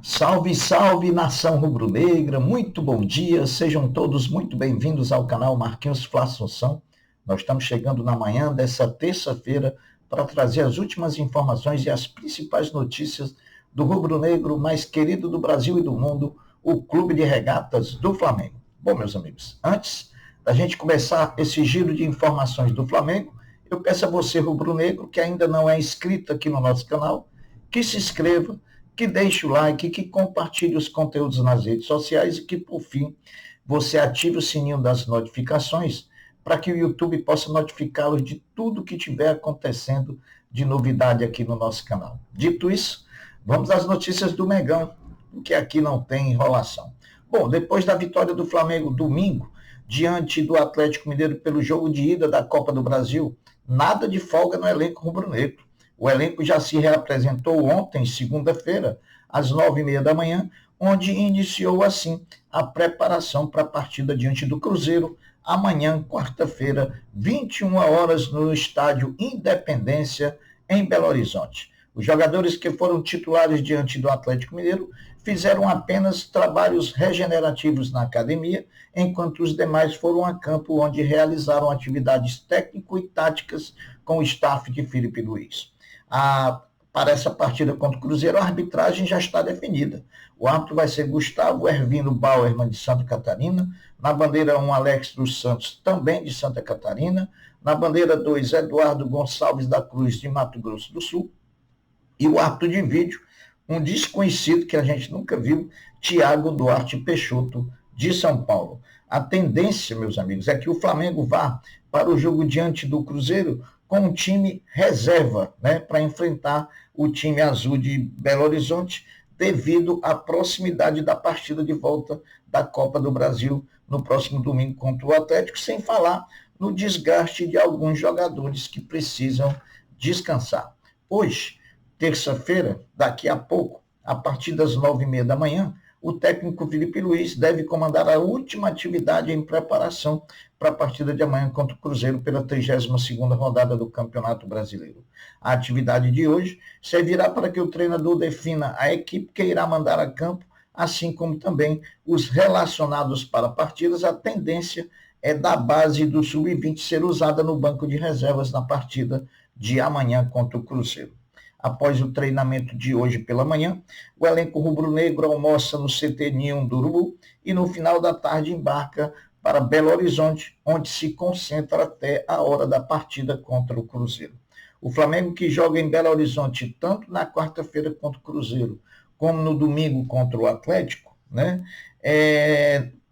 Salve, salve, nação rubro-negra, muito bom dia, sejam todos muito bem-vindos ao canal Marquinhos Flá Assunção. Nós estamos chegando na manhã dessa terça-feira para trazer as últimas informações e as principais notícias do rubro-negro mais querido do Brasil e do mundo, o Clube de Regatas do Flamengo. Bom, meus amigos, antes da gente começar esse giro de informações do Flamengo, eu peço a você, rubro-negro, que ainda não é inscrito aqui no nosso canal, que se inscreva, que deixe o like, que compartilhe os conteúdos nas redes sociais e que, por fim, você ative o sininho das notificações para que o YouTube possa notificá-los de tudo que estiver acontecendo de novidade aqui no nosso canal. Dito isso, vamos às notícias do Mengão, porque aqui não tem enrolação. Bom, depois da vitória do Flamengo domingo, diante do Atlético Mineiro pelo jogo de ida da Copa do Brasil, nada de folga no elenco rubro-negro. O elenco já se reapresentou ontem, segunda-feira, às 9h30 da manhã, onde iniciou, assim, a preparação para a partida diante do Cruzeiro, amanhã, quarta-feira, 21 horas, no estádio Independência, em Belo Horizonte. Os jogadores que foram titulares diante do Atlético Mineiro fizeram apenas trabalhos regenerativos na academia, enquanto os demais foram a campo, onde realizaram atividades técnico e táticas com o staff de Felipe Luiz. Para essa partida contra o Cruzeiro, a arbitragem já está definida. O árbitro vai ser Gustavo Hervino Bauerman, de Santa Catarina. Na bandeira 1, Alex dos Santos, também de Santa Catarina. Na bandeira 2, Eduardo Gonçalves da Cruz, de Mato Grosso do Sul. E o árbitro de vídeo, um desconhecido que a gente nunca viu, Thiago Duarte Peixoto, de São Paulo. A tendência, meus amigos, é que o Flamengo vá para o jogo diante do Cruzeiro com um time reserva, né, para enfrentar o time azul de Belo Horizonte, devido à proximidade da partida de volta da Copa do Brasil no próximo domingo contra o Atlético, sem falar no desgaste de alguns jogadores que precisam descansar. Hoje, terça-feira, daqui a pouco, a partir das 9h30 da manhã, o técnico Felipe Luiz deve comandar a última atividade em preparação para a partida de amanhã contra o Cruzeiro pela 32ª rodada do Campeonato Brasileiro. A atividade de hoje servirá para que o treinador defina a equipe que irá mandar a campo, assim como também os relacionados para partidas. A tendência é da base do Sub-20 ser usada no banco de reservas na partida de amanhã contra o Cruzeiro. Após o treinamento de hoje pela manhã, o elenco rubro-negro almoça no CT Ninho do Urubu e no final da tarde embarca para Belo Horizonte, onde se concentra até a hora da partida contra o Cruzeiro. O Flamengo, que joga em Belo Horizonte tanto na quarta-feira contra o Cruzeiro, como no domingo contra o Atlético, né,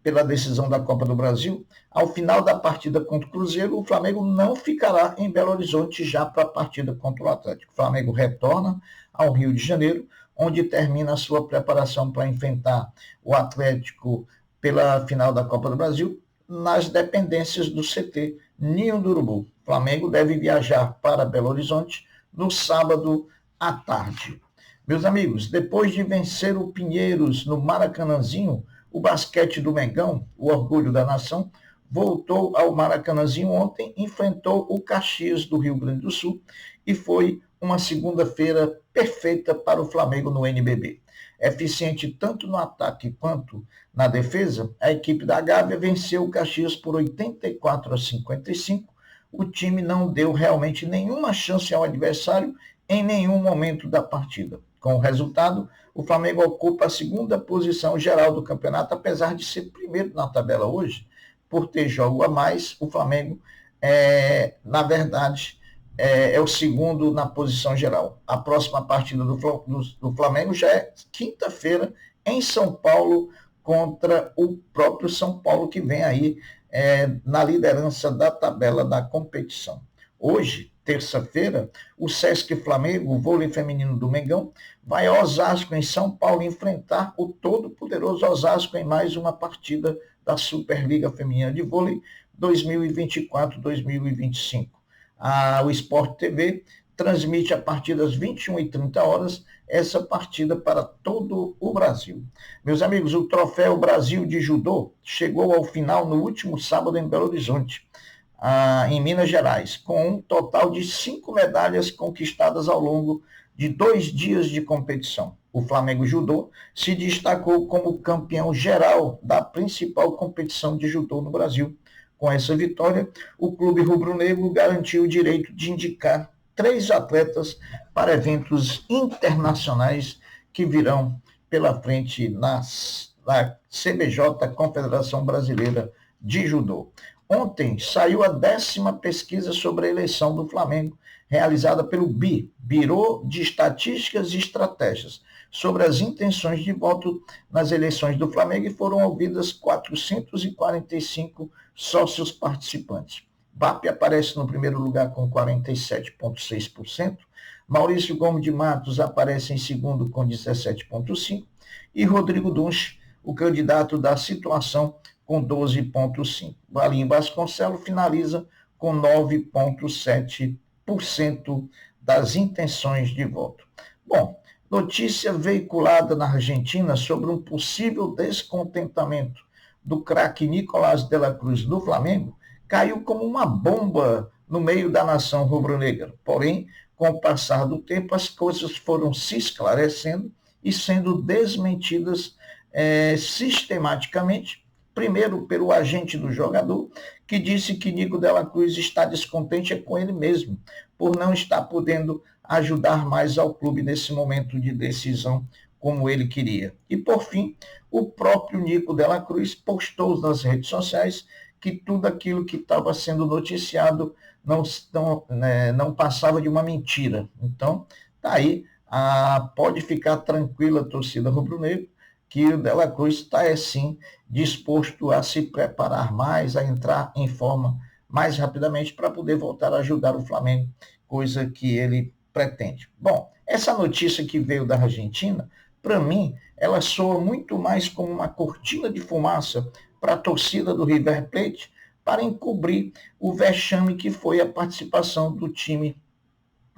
pela decisão da Copa do Brasil, ao final da partida contra o Cruzeiro, o Flamengo não ficará em Belo Horizonte já para a partida contra o Atlético. O Flamengo retorna ao Rio de Janeiro, onde termina a sua preparação para enfrentar o Atlético pela final da Copa do Brasil, nas dependências do CT Ninho do Urubu. O Flamengo deve viajar para Belo Horizonte no sábado à tarde. Meus amigos, depois de vencer o Pinheiros no Maracanãzinho, o basquete do Mengão, o orgulho da nação, voltou ao Maracanãzinho ontem, enfrentou o Caxias do Rio Grande do Sul e foi uma segunda-feira perfeita para o Flamengo no NBB. Eficiente tanto no ataque quanto na defesa, a equipe da Gávea venceu o Caxias por 84-55. O time não deu realmente nenhuma chance ao adversário em nenhum momento da partida. Com o resultado, o Flamengo ocupa a segunda posição geral do campeonato, apesar de ser primeiro na tabela hoje, por ter jogo a mais. O Flamengo, na verdade, é o segundo na posição geral. A próxima partida do Flamengo já é quinta-feira, em São Paulo, contra o próprio São Paulo, que vem aí na liderança da tabela da competição. Hoje, terça-feira, o Sesc Flamengo, o vôlei feminino do Mengão, vai ao Osasco, em São Paulo, enfrentar o todo-poderoso Osasco em mais uma partida da Superliga Feminina de Vôlei 2024-2025. O Sport TV transmite a partir das 21h30 essa partida para todo o Brasil. Meus amigos, o Troféu Brasil de Judô chegou ao final no último sábado em Belo Horizonte, em Minas Gerais, com um total de 5 medalhas conquistadas ao longo de 2 dias de competição. O Flamengo Judô se destacou como campeão geral da principal competição de judô no Brasil. Com essa vitória, o clube rubro-negro garantiu o direito de indicar 3 atletas para eventos internacionais que virão pela frente na CBJ, Confederação Brasileira de Judô. Ontem saiu a 10ª pesquisa sobre a eleição do Flamengo, realizada pelo BI, Biro de Estatísticas e Estratégias, sobre as intenções de voto nas eleições do Flamengo, e foram ouvidas 445 sócios participantes. BAP aparece no primeiro lugar com 47,6%, Maurício Gomes de Matos aparece em segundo com 17,5%, e Rodrigo Dunch, o candidato da situação, com 12,5%. Valim Vasconcelos finaliza com 9,7% das intenções de voto. Bom, notícia veiculada na Argentina sobre um possível descontentamento do craque Nicolás de la Cruz do Flamengo caiu como uma bomba no meio da nação rubro-negra. Porém, com o passar do tempo, as coisas foram se esclarecendo e sendo desmentidas sistematicamente. Primeiro, pelo agente do jogador, que disse que Nico de la Cruz está descontente com ele mesmo, por não estar podendo ajudar mais ao clube nesse momento de decisão como ele queria. E, por fim, o próprio Nico de la Cruz postou nas redes sociais que tudo aquilo que estava sendo noticiado não passava de uma mentira. Então, tá aí, pode ficar tranquila a torcida rubro-negra, que o de la Cruz está, sim, disposto a se preparar mais, a entrar em forma mais rapidamente para poder voltar a ajudar o Flamengo, coisa que ele pretende. Bom, essa notícia que veio da Argentina, para mim, ela soa muito mais como uma cortina de fumaça para a torcida do River Plate, para encobrir o vexame que foi a participação do time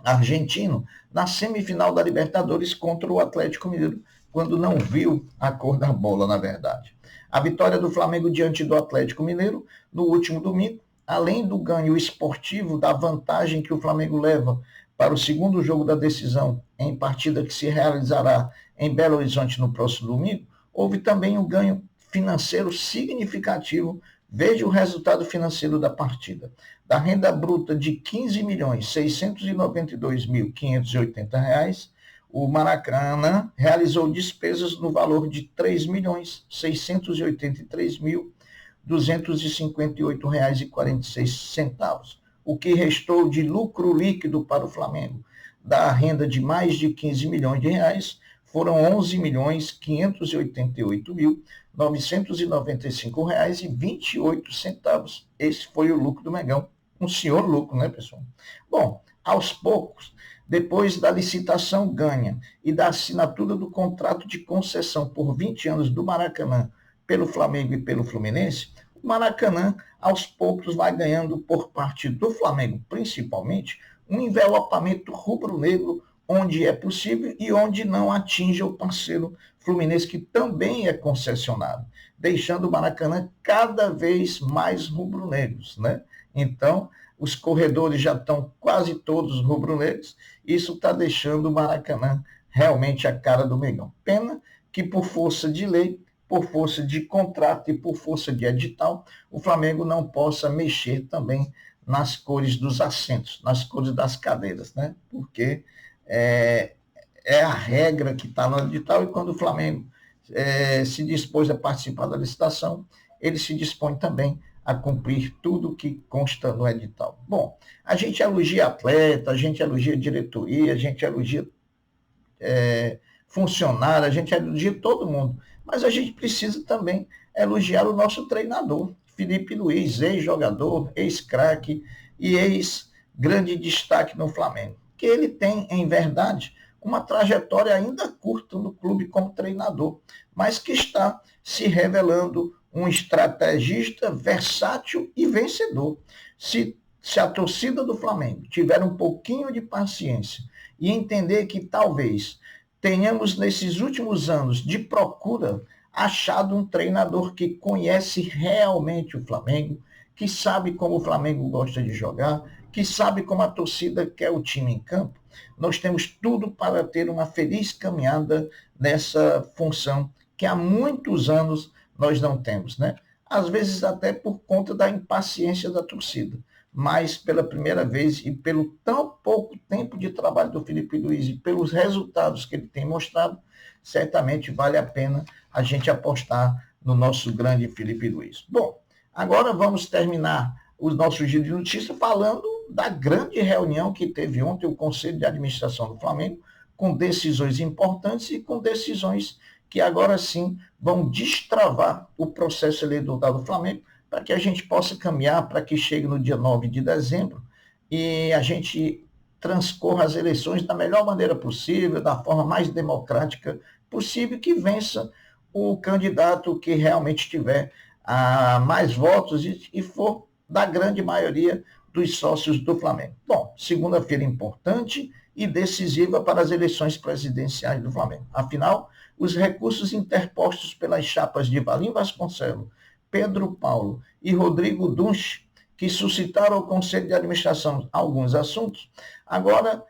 argentino na semifinal da Libertadores contra o Atlético Mineiro, quando não viu a cor da bola, na verdade. A vitória do Flamengo diante do Atlético Mineiro no último domingo, além do ganho esportivo, da vantagem que o Flamengo leva para o segundo jogo da decisão, em partida que se realizará em Belo Horizonte no próximo domingo, houve também um ganho financeiro significativo. Veja o resultado financeiro da partida. Da renda bruta de R$ 15.692.580, o Maracanã realizou despesas no valor de R$ 3.683.258,46, o que restou de lucro líquido para o Flamengo. Da renda de mais de R$ 15 milhões, foram R$ 11.588.995,28. Esse foi o lucro do Mengão. Um senhor lucro, né, pessoal? Bom, aos poucos, depois da licitação ganha e da assinatura do contrato de concessão por 20 anos do Maracanã pelo Flamengo e pelo Fluminense, o Maracanã, aos poucos, vai ganhando, por parte do Flamengo principalmente, um envelopamento rubro-negro onde é possível e onde não atinja o parceiro Fluminense, que também é concessionado, deixando o Maracanã cada vez mais rubro-negros, né? Então, os corredores já estão quase todos rubro-negros, isso está deixando o Maracanã realmente a cara do Mengão. Pena que, por força de lei, por força de contrato e por força de edital, o Flamengo não possa mexer também nas cores dos assentos, nas cores das cadeiras, né? Porque é a regra que está no edital, e quando o Flamengo se dispôs a participar da licitação, ele se dispõe também a cumprir tudo o que consta no edital. Bom, a gente elogia atleta, a gente elogia diretoria, a gente elogia funcionário, a gente elogia todo mundo, mas a gente precisa também elogiar o nosso treinador, Felipe Luiz, ex-jogador, ex-craque e ex-grande destaque no Flamengo, que ele tem, em verdade, uma trajetória ainda curta no clube como treinador, mas que está se revelando um estrategista versátil e vencedor. Se a torcida do Flamengo tiver um pouquinho de paciência e entender que talvez tenhamos, nesses últimos anos de procura, achado um treinador que conhece realmente o Flamengo, que sabe como o Flamengo gosta de jogar, que sabe como a torcida quer o time em campo, Nós temos tudo para ter uma feliz caminhada nessa função que há muitos anos nós não temos, né? Às vezes até por conta da impaciência da torcida, mas pela primeira vez e pelo tão pouco tempo de trabalho do Felipe Luiz e pelos resultados que ele tem mostrado, certamente vale a pena a gente apostar no nosso grande Felipe Luiz. Bom, agora vamos terminar o nosso giro de notícias falando da grande reunião que teve ontem o Conselho de Administração do Flamengo, com decisões importantes e com decisões que agora sim vão destravar o processo eleitoral do Flamengo, para que a gente possa caminhar para que chegue no dia 9 de dezembro e a gente transcorra as eleições da melhor maneira possível, da forma mais democrática possível, que vença o candidato que realmente tiver mais votos e for da grande maioria dos sócios do Flamengo. Bom, segunda-feira importante e decisiva para as eleições presidenciais do Flamengo. Afinal, os recursos interpostos pelas chapas de Valim Vasconcelos, Pedro Paulo e Rodrigo Dunche, que suscitaram ao Conselho de Administração alguns assuntos, agora,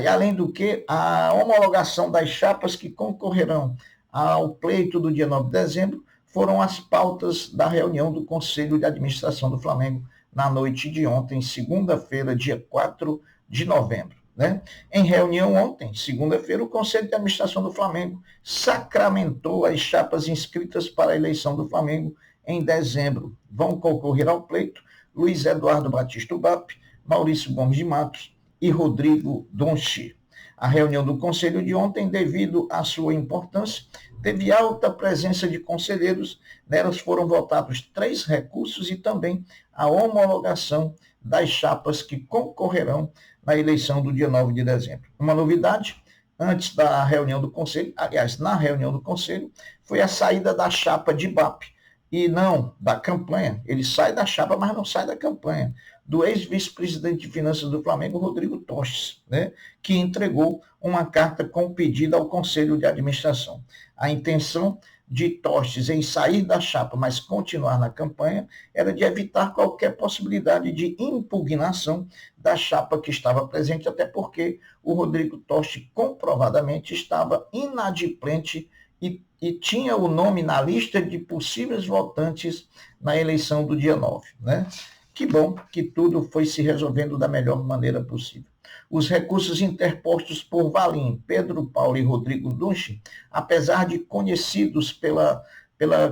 além do que, a homologação das chapas que concorrerão ao pleito do dia 9 de dezembro foram as pautas da reunião do Conselho de Administração do Flamengo na noite de ontem, segunda-feira, dia 4 de novembro. Né? Em reunião ontem, segunda-feira, o Conselho de Administração do Flamengo sacramentou as chapas inscritas para a eleição do Flamengo em dezembro. Vão concorrer ao pleito Luiz Eduardo Batista Ubap, Maurício Gomes de Matos e Rodrigo Donchi. A reunião do Conselho de ontem, devido à sua importância, teve alta presença de conselheiros. Nelas foram votados 3 recursos e também a homologação das chapas que concorrerão na eleição do dia 9 de dezembro. Uma novidade, antes da reunião do Conselho, aliás, na reunião do Conselho, foi a saída da chapa de BAP, e não da campanha. Ele sai da chapa, mas não sai da campanha, do ex-vice-presidente de Finanças do Flamengo, Rodrigo Tostes, né, que entregou uma carta com pedido ao Conselho de Administração. A intenção de Tostes em sair da chapa, mas continuar na campanha, era de evitar qualquer possibilidade de impugnação da chapa que estava presente, até porque o Rodrigo Tostes comprovadamente estava inadimplente e tinha o nome na lista de possíveis votantes na eleição do dia 9, né? Que bom que tudo foi se resolvendo da melhor maneira possível. Os recursos interpostos por Valim, Pedro Paulo e Rodrigo Dunche, apesar de conhecidos pela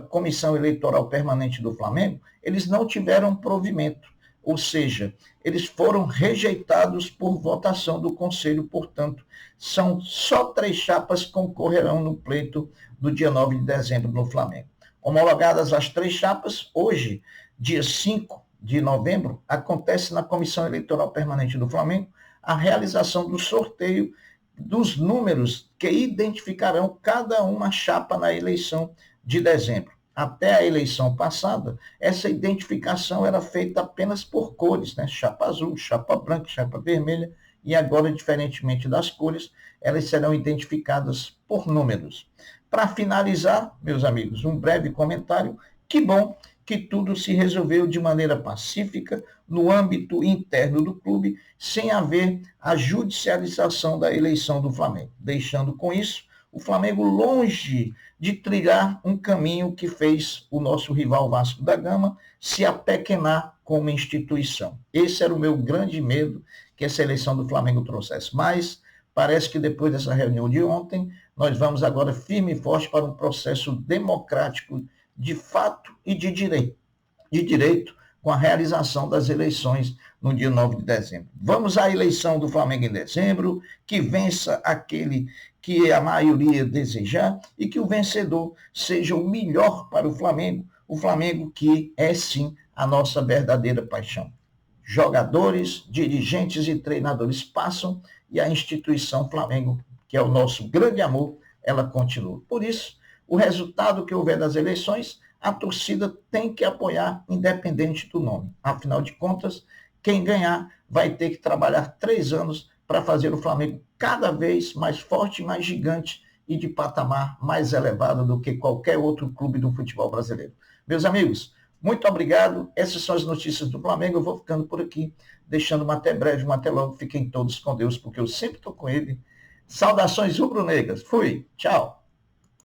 Comissão Eleitoral Permanente do Flamengo, eles não tiveram provimento, ou seja, eles foram rejeitados por votação do Conselho, portanto, são só 3 chapas que concorrerão no pleito do dia 9 de dezembro no Flamengo. Homologadas as 3 chapas, hoje, dia 5 de novembro, acontece na Comissão Eleitoral Permanente do Flamengo a realização do sorteio dos números que identificarão cada uma chapa na eleição de dezembro. Até a eleição passada, essa identificação era feita apenas por cores, né? Chapa azul, chapa branca, chapa vermelha, e agora, diferentemente das cores, elas serão identificadas por números. Para finalizar, meus amigos, um breve comentário. Que bom que tudo se resolveu de maneira pacífica, no âmbito interno do clube, sem haver a judicialização da eleição do Flamengo, deixando com isso o Flamengo longe de trilhar um caminho que fez o nosso rival Vasco da Gama se apequenar como instituição. Esse era o meu grande medo, que essa eleição do Flamengo trouxesse. Mas parece que depois dessa reunião de ontem, nós vamos agora firme e forte para um processo democrático de fato e de direito, com a realização das eleições no dia 9 de dezembro. Vamos à eleição do Flamengo em dezembro, que vença aquele que a maioria desejar e que o vencedor seja o melhor para o Flamengo que é sim a nossa verdadeira paixão. Jogadores, dirigentes e treinadores passam e a instituição Flamengo, que é o nosso grande amor, ela continua. Por isso, o resultado que houver das eleições, a torcida tem que apoiar, independente do nome. Afinal de contas, quem ganhar vai ter que trabalhar 3 anos para fazer o Flamengo cada vez mais forte, mais gigante e de patamar mais elevado do que qualquer outro clube do futebol brasileiro. Meus amigos, Muito obrigado. Essas são as notícias do Flamengo. Eu vou ficando por aqui, deixando uma até breve, uma até logo. Fiquem todos com Deus, porque eu sempre estou com ele. Saudações rubro-negras. Fui. Tchau.